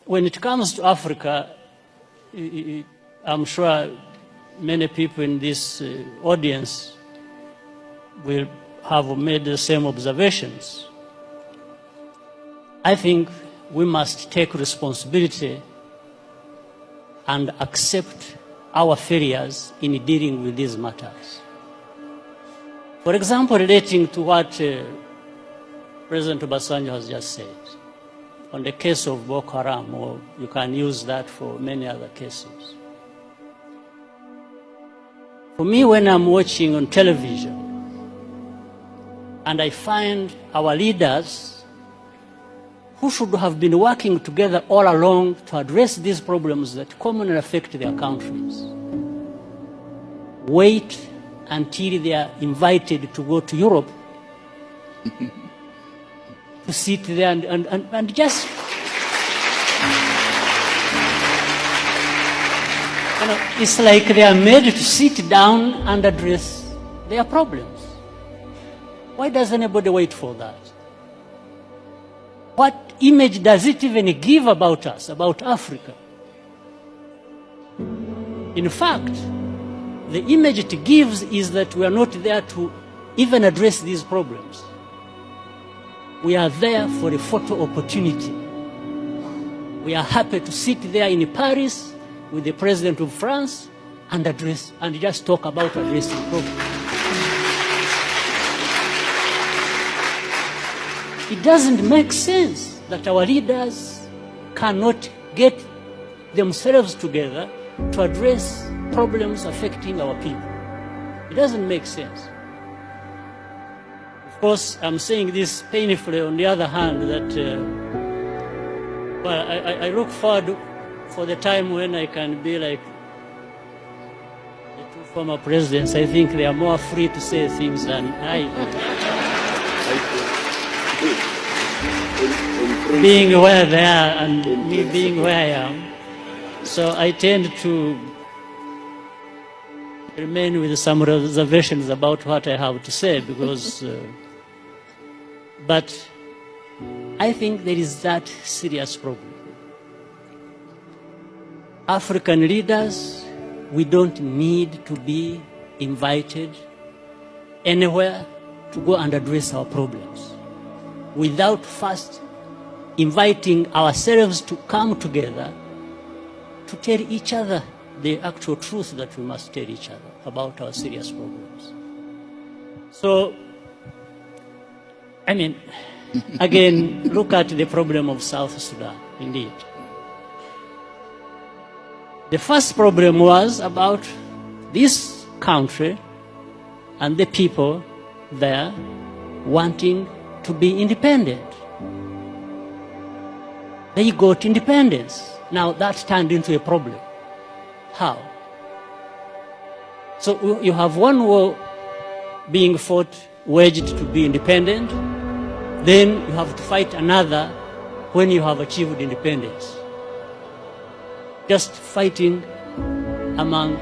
when it comes to Africa, I'm sure many people in this audience will have made the same observations. I think we must take responsibility and accept our failures in dealing with these matters. For example, relating to what President Obasanjo has just said, on the case of Boko Haram, or you can use that for many other cases. For me, when I'm watching on television, and I find our leaders who should have been working together all along to address these problems that commonly affect their countries, wait until they are invited to go to Europe to sit there and just, it's like they are made to sit down and address their problems. Why does anybody wait for that? What image does it even give about us, about Africa? In fact, the image it gives is that we are not there to even address these problems. We are there for a photo opportunity. We are happy to sit there in Paris with the President of France and address and just talk about addressing problems. It doesn't make sense that our leaders cannot get themselves together to address problems affecting our people. It doesn't make sense. Of course, I'm saying this painfully. On the other hand, that I look forward for the time when I can be like the two former presidents. I think they are more free to say things than I. Being where they are and me being where I am. So I tend to remain with some reservations about what I have to say because, but I think there is that serious problem. African leaders, we don't need to be invited anywhere to go and address our problems without first inviting ourselves to come together to tell each other the actual truth that we must tell each other about our serious problems. So, I mean, again, look at the problem of South Sudan, indeed. The first problem was about this country and the people there wanting to be independent. They got independence. Now that turned into a problem. How? So you have one war being fought, waged to be independent, then you have to fight another when you have achieved independence. Just fighting among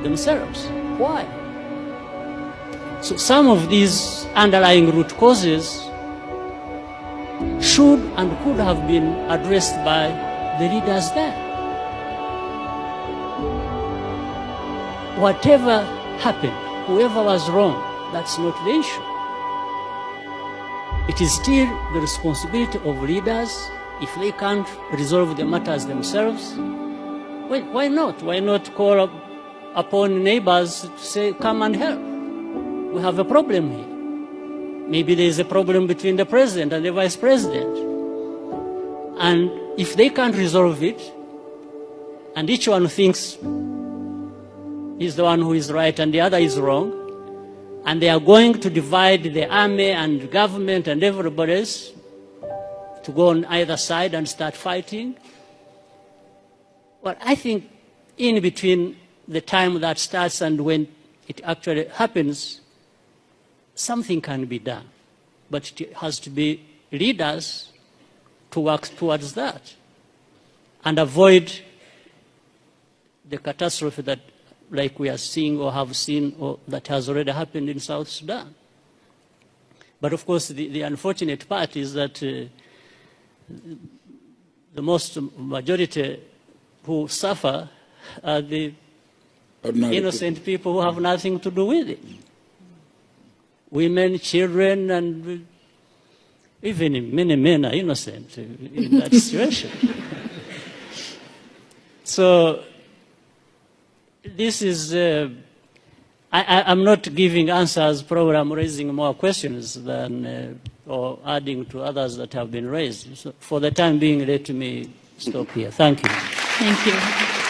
themselves. Why? So some of these underlying root causes should and could have been addressed by the leaders there. Whatever happened, whoever was wrong, that's not the issue. It is still the responsibility of leaders. If they can't resolve the matters themselves, well, why not? Why not call upon neighbors to say, come and help? We have a problem here. Maybe there is a problem between the president and the vice president. And if they can't resolve it, and each one thinks he's the one who is right and the other is wrong, and they are going to divide the army and government and everybody else to go on either side and start fighting, well, I think in between the time that starts and when it actually happens, something can be done. But it has to be leaders to work towards that and avoid the catastrophe that, like we are seeing or have seen or that has already happened in South Sudan. But of course, the unfortunate part is that the most majority who suffer are the innocent people who have nothing to do with it. Women, children, and even many men are innocent in that situation. So this is, I'm not giving answers, probably I'm raising more questions than, or adding to others that have been raised. So for the time being, let me stop here. Thank you. Thank you.